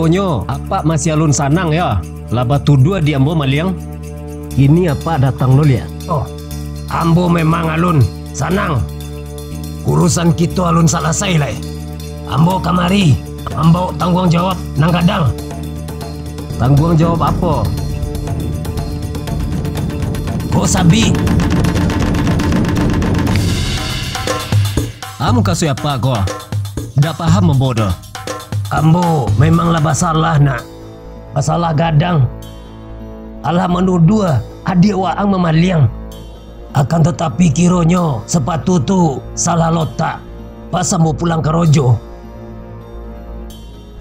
Rupanya apa masih alun sanang ya? Laba tudua di ambo maliang. Ini apa datang lo ya? Oh, ambo memang alun sanang. Urusan kita alun selesai lah. Ambo kamari, ambo tanggung jawab nang kadang. Tanggung jawab apa? Kau sabi. Kamu kasih apa kau? Tidak paham membodoh. Ambo memanglah basalah nak. Basalah gadang. Allah menuduh adik waang memaliang. Akan tetapi kironyo sepatu tu salah lotak. Pas ambo pulang ke Rojo.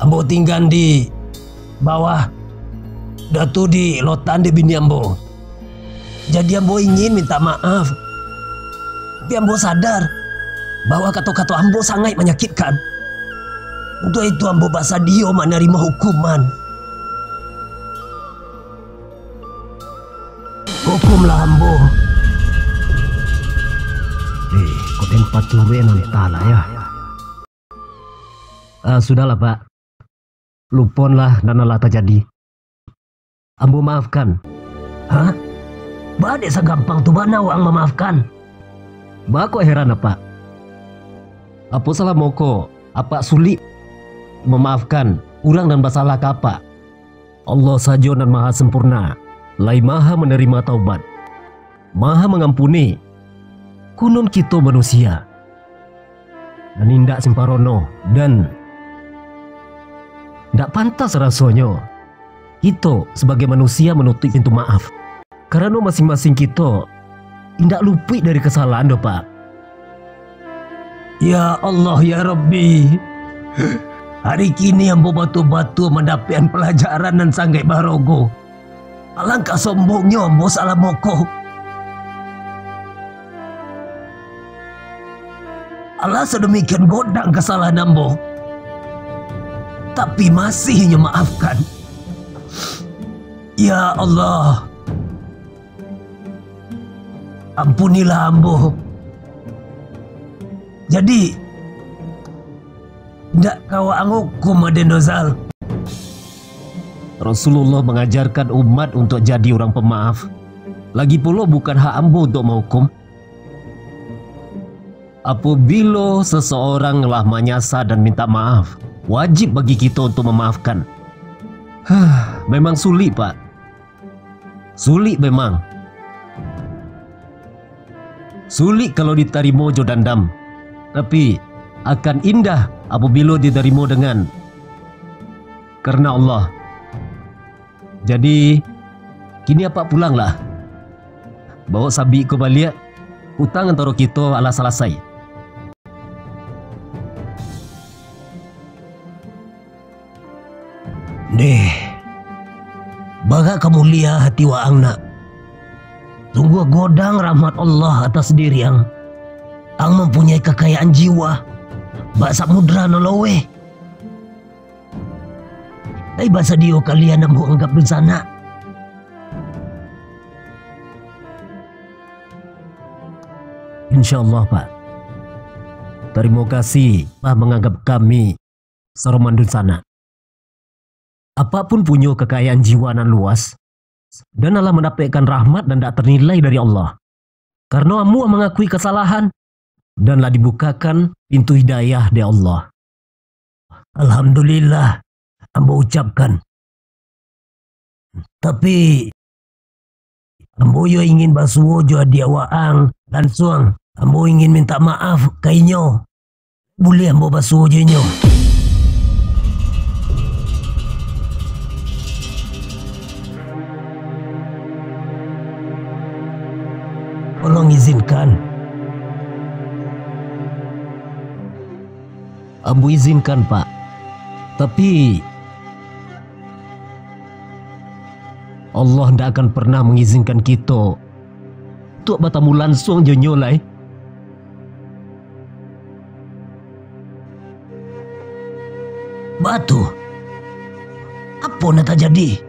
Ambo tinggal di bawah. Datu di lotan di bini ambo. Jadi ambo ingin minta maaf. Tapi ambo sadar bahwa kata-kata ambo sangat menyakitkan. Untuk itu ambo basadio menerima hukuman. Hukumlah ambo. Kau tempat turen antara ya. Sudahlah pak. Luponlah dan Allah terjadi. Ambo maafkan. Hah? Badek segampang tu mana orang memaafkan? Bako heran apa? Apa salah moko? Apa sulit memaafkan orang dan bersalah ke apa? Allah saja dan maha sempurna. Lai maha menerima taubat. Maha mengampuni. Kunun kita manusia. Dan indak simparono. Dan tidak pantas rasanya kita sebagai manusia menutup pintu maaf. Karena masing-masing kita tidak luput dari kesalahan doh pak. Ya Allah ya Rabbi. Hari kini ambo batu-batu mendapatkan pelajaran dan sangat barogo. Alangkah sombongnya ambo salah moko. Allah sedemikian godang kesalahan ambo. Tapi masih memaafkan. Ya Allah. Ampunilah ambo. Jadi ndak kau hukum Aden Dozal. Rasulullah mengajarkan umat untuk jadi orang pemaaf. Lagi pula bukan hak ambo untuk menghukum. Apabila seseorang telah menyasar dan minta maaf, wajib bagi kita untuk memaafkan. Memang sulit pak. Sulit memang. Sulit kalau diterima jo dandam. Tapi akan indah apabila diterima dengan karena Allah. Jadi kini apa pulanglah. Bawa sabi ke balik. Hutang antara kita ala selesai. Deh, baga kemulia hati waang nak. Tunggu godang rahmat Allah atas diri yang mempunyai kekayaan jiwa. Bak samudra nolowe. Tapi bahasa dia kalian yang anggap di sana. InsyaAllah pak. Terima kasih telah menganggap kami seromandun sana. Apapun punya kekayaan jiwa nan luas, dan Allah mendapatkan rahmat dan tak ternilai dari Allah. Karena kamu mengakui kesalahan, danlah dibukakan pintu hidayah dari Allah. Alhamdulillah, ambo ucapkan. Tapi ambo yo ingin basuo jo dia waang dan suang. Ambo ingin minta maaf kainyo. Boleh ambo basuo jo nyo. Tolong izinkan. Ambo izinkan pak. Tapi Allah tidak akan pernah mengizinkan kita untuk bertemu langsung jonyolai. Batu. Apa nak terjadi?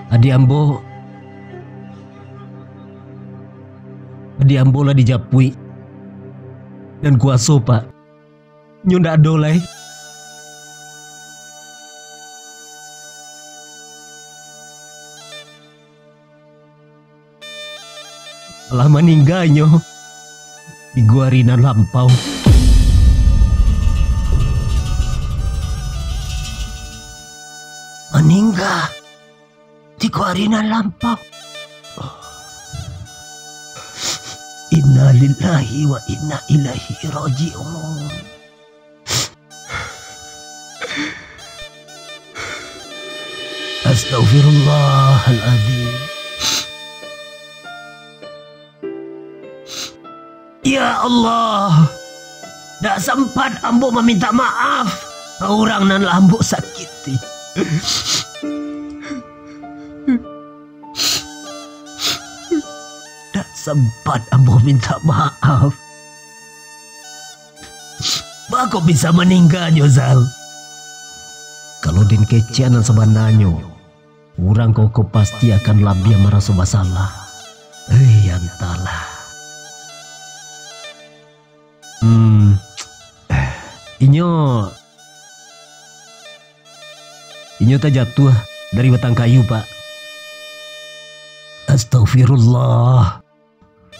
Adik ambo lah dijapui dan kuasa pak. Nyo ndak dolai. Telah meninggalnya di gua Rinan lampau. Meninggal di gua Rinan lampau. Inna lillahi wa inna ilaihi raji'un. Astaghfirullahaladzim. Ya Allah, tak sempat ambo meminta maaf ke orang nan ambo sakiti. Tak sempat ambo minta maaf. Bako bisa meninggal Zal. Kalau den kecianan sebenarnya, orang koko pasti akan labia merasa masalah. Entahlah. Inyo tak jatuh dari batang kayu, Pak. Astagfirullah.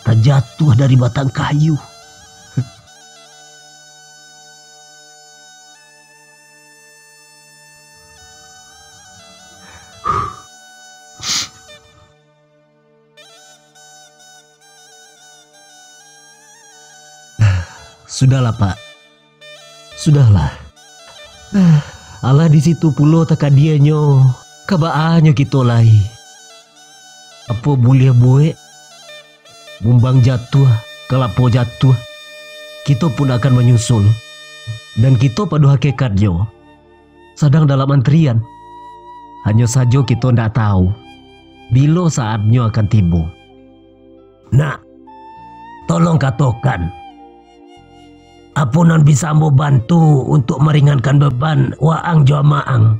Tak jatuh dari batang kayu. Sudahlah, Pak. Sudahlah. Allah di situ pulo takadianyo, kabaanyo kita lai. Apa boleh buat? Bumbang jatuh, kelapo jatuh, kita pun akan menyusul. Dan kita pada hakikatnya sedang dalam antrian. Hanya saja kita tidak tahu bila saatnya akan tiba. Nak, tolong katakan, apa nan bisa ambo bantu untuk meringankan beban waang jamaang?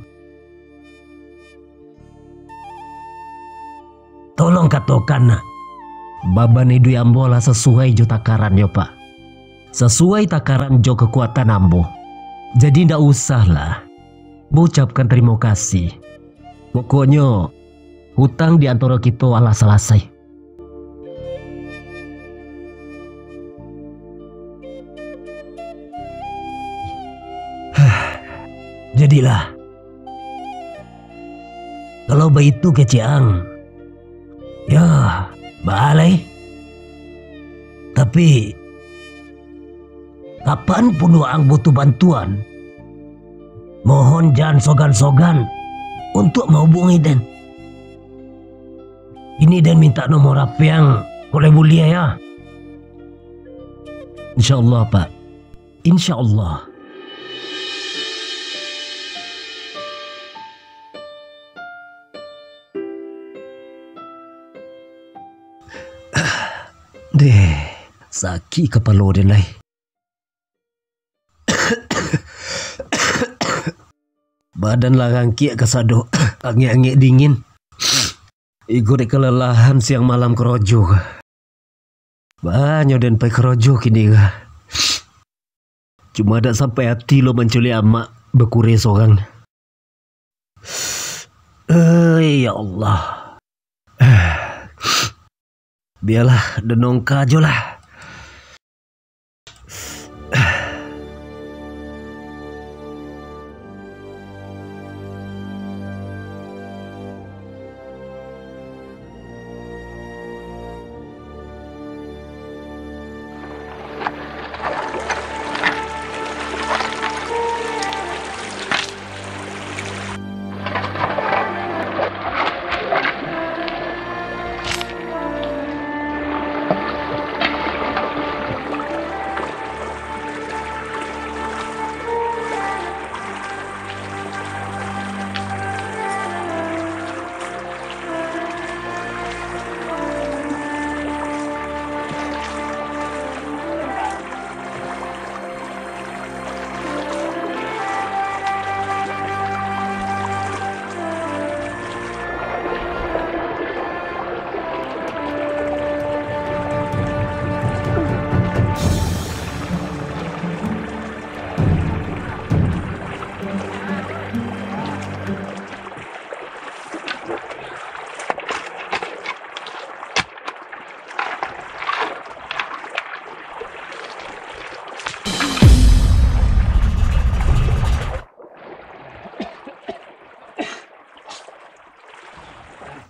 Tolong katakan nak. Baban itu ambo lah sesuai jo takaran yo, Pak. Sesuai takaran jo kekuatan ambo. Jadi ndak usah lah mengucapkan terima kasih. Pokoknya hutang di antara kita alah selesai. Jadilah, kalau begitu keciang, ya balai. Tapi kapan pun waang butuh bantuan, mohon jangan sogan-sogan untuk menghubungi Den. Ini Den minta nomor HP yang boleh mulia ya. Insyaallah, Pak. Insyaallah. Deh, sakit kepala dia lai. Badan larang kiak kesado, angin-angin dingin. Igo dek kelelahan siang malam kerojo. Banyak dan pai kerojo kini. Cuma ada sampai hati lo menculi amak bekure seorang. Ya Allah. Biarlah denong kajo lah.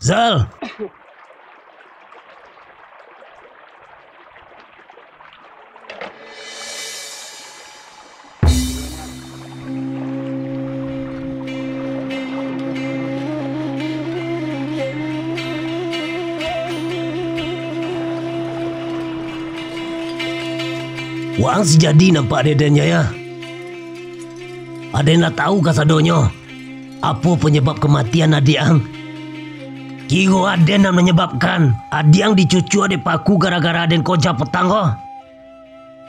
Zal. Wang sejadi nampak dedenya ya. Ada yang nak tahu kasadonyo apa penyebab kematian Adiang? Kiro Aden yang menyebabkan Adiang dicucu adik paku gara-gara Aden koja petang ko.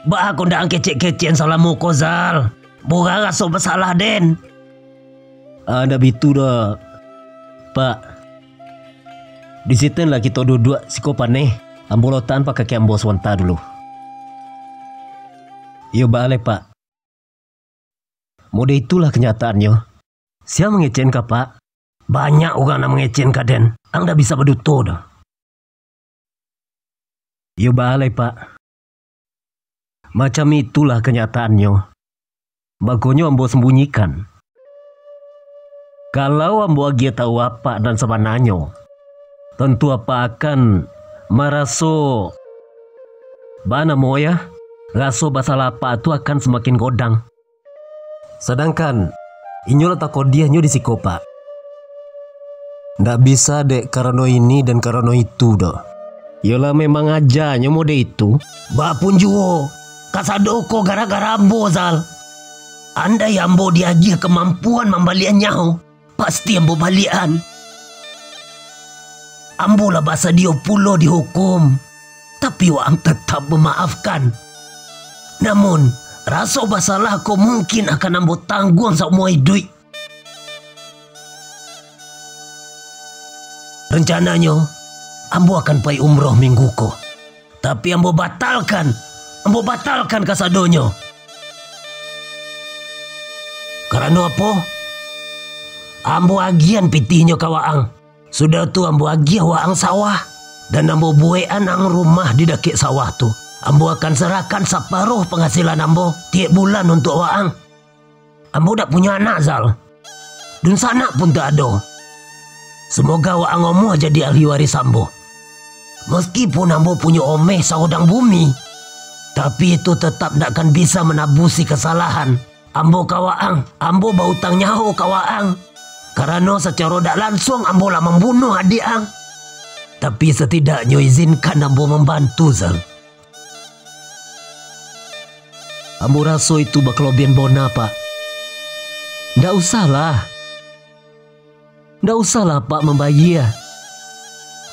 Bah aku ndak kecek-kecek salamu ko Zal. Bora rasa bersalah Den. Ada bitu dah, Pak. Di situ lah kita duduk psikopane. Ambolotan pakai kembo swanta dulu. Yo balik Pak. Mode itulah kenyataannya. Siapa mengecen kah Pak? Banyak orang yang mengecen kah Den. Ang dah bisa berduto dah. Yo balik Pak. Macam itulah kenyataannya. Bagonya ambo sembunyikan. Kalau ambo agi tahu apa dan sebenarnya, tentu apa akan meraso bana moya. Raso basal apa itu akan semakin godang. Sedangkan inyo letak kodiahnya di psikopat. Ndak bisa dek karena ini dan karena itu dah. Yolah memang aja mode itu. Bapun juo. Kasadoko gara-gara ambo Zal. Andai ambo diagih kemampuan membalian nyaho, pasti ambo balian. Ambo lah bahasa dia pulo dihukum. Tapi wang tetap memaafkan. Namun, rasa basalah ko mungkin akan ambo tanggung semua duit. Rencananya, ambo akan pergi umroh minggu ko. Tapi ambo batalkan kasadonyo. Karena apa? Ambo agian pitihnyo kawaang. Sudah tu ambo agiah waang sawah. Dan ambo buean ang rumah di dakik sawah tu. Ambo akan serahkan separuh penghasilan ambo tiap bulan untuk waang. Ambo dah punya anak Zal. Dan sanak pun tak ada. Semoga waang omo jadi ahli waris ambo. Meskipun ambo punya omeh saudang bumi, tapi itu tetap tak akan bisa menabusi kesalahan. Ambo kawaang, ambo bautang nyaho kawaang. Karena secara tak langsung ambo lah membunuh adik ang. Tapi setidaknya izinkan ambo membantu Zal. Ambo rasa itu baklobian bona Pak. Ndak usahlah. Ndak usahlah Pak membayar.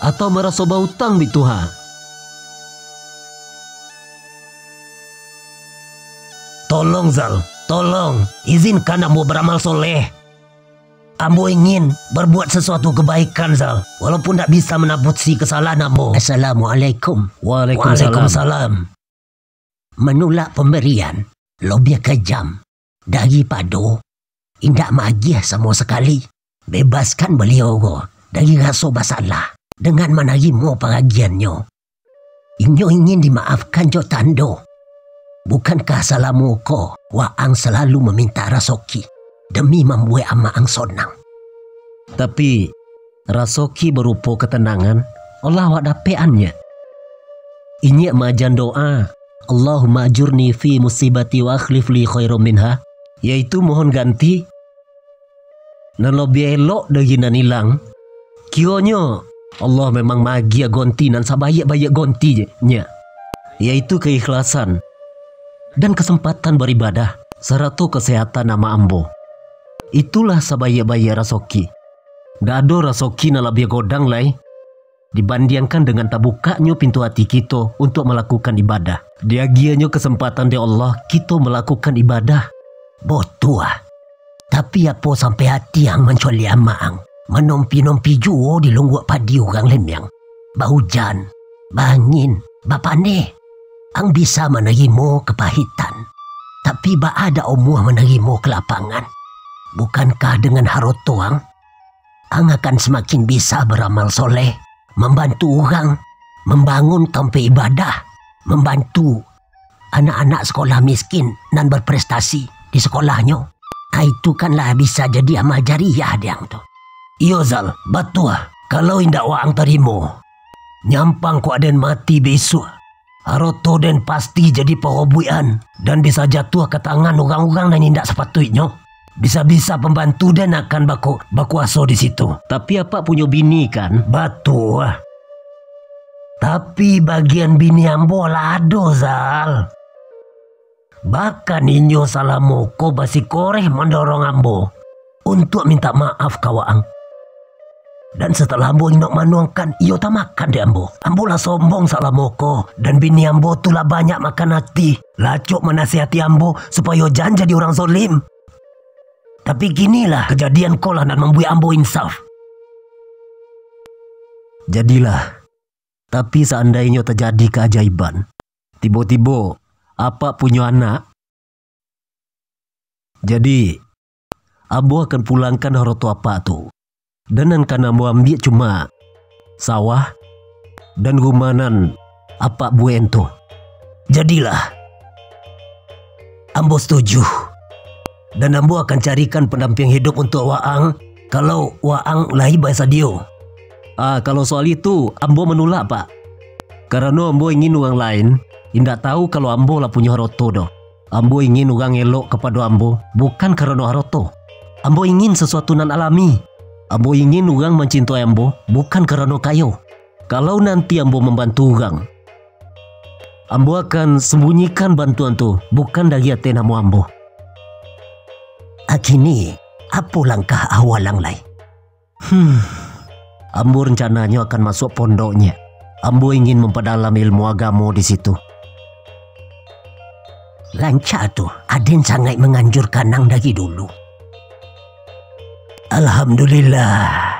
Atau merasa bautang bituha. Tolong Zal, tolong izinkan ambo beramal soleh. Ambo ingin berbuat sesuatu kebaikan Zal, walaupun tak bisa menabusi kesalahan ambo. Assalamualaikum. Waalaikumsalam. Menolak pemberian lebih kejam daripada indak magiah sama sekali. Bebaskan beliau dari rasa bersalah dengan menerima pengagiannya. Inyo ingin dimaafkan jo tando. Bukankah salamu ko waang selalu meminta rasoki demi membuat amaang sonang? Tapi rasoki berupa ketenangan Allah wak dapeannya. Ini majan doa Allahumma ajurni fi musibati wa akhlif li khairum minha, yaitu mohon ganti nan lebih elok dari nan hilang. Kiranya Allah memang magia gonti nan sabayak-bayak gontinya, yaitu keikhlasan dan kesempatan beribadah serta kesehatan nama ambo. Itulah sabayak-bayak rasoki. Ndak ada rasoki nan lebih godang lai dibandingkan dengan tabukanya pintu hati kita untuk melakukan ibadah. Diagiannya kesempatan di Allah kita melakukan ibadah. Botua. Tapi apa sampai hati yang mencoli amaang menompi-nompi juo di lungguk padi orang lemyang. Bahujan, bangin, bapane. Ang bisa menerima kepahitan. Tapi ba ada omuh menerima kelapangan. Bukankah dengan harotoang ang akan semakin bisa beramal soleh, membantu orang, membangun tempat ibadah, membantu anak-anak sekolah miskin dan berprestasi di sekolahnya. Itu kanlah bisa jadi amal jariah diang tu. Iyo Zal, batua. Kalau indak waang terima, nyampang ku aden mati besok. Haroto den pasti jadi perobuan dan bisa jatuh ke tangan orang-orang yang indak sepatutnya. Bisa-bisa pembantu den akan baku aso di situ. Tapi apa punya bini kan? Betul. Tapi bagian bini ambo lado Zal. Bahkan inyo salah moko basi koreh mendorong ambo untuk minta maaf kawaang. Dan setelah ambo inok manuangkan, iyo tak makan deh ambo. Ambo lah sombong salah moko. Dan bini ambo tu lah banyak makan hati. Lacuk menasihati ambo supaya jangan jadi orang zolim. Tapi ginilah kejadian kolah dan membuat ambo insaf. Jadilah. Tapi seandainya terjadi keajaiban, tiba-tiba apa punya anak, jadi ambo akan pulangkan haroto apa tu. Dan akan ambo ambil cuma sawah dan rumahan apa buen tu. Jadilah ambo setuju. Dan ambo akan carikan pendamping hidup untuk waang kalau waang lahir bahasa dio. Kalau soal itu ambo menolak pak. Karena ambo ingin orang lain indak tahu kalau ambo lah punya haroto doh. Ambo ingin orang elok kepada ambo bukan karena haroto. Ambo ingin sesuatu nan alami. Ambo ingin orang mencintai ambo bukan karena kayo. Kalau nanti ambo membantu orang, ambo akan sembunyikan bantuan tu bukan dari hati nama ambo. Kini apa langkah awal yang lain? Ambo rencananya akan masuk pondoknya. Ambo ingin memperdalam ilmu agama di situ. Lancar tu, Aden sangat menganjurkan nang dari dulu. Alhamdulillah.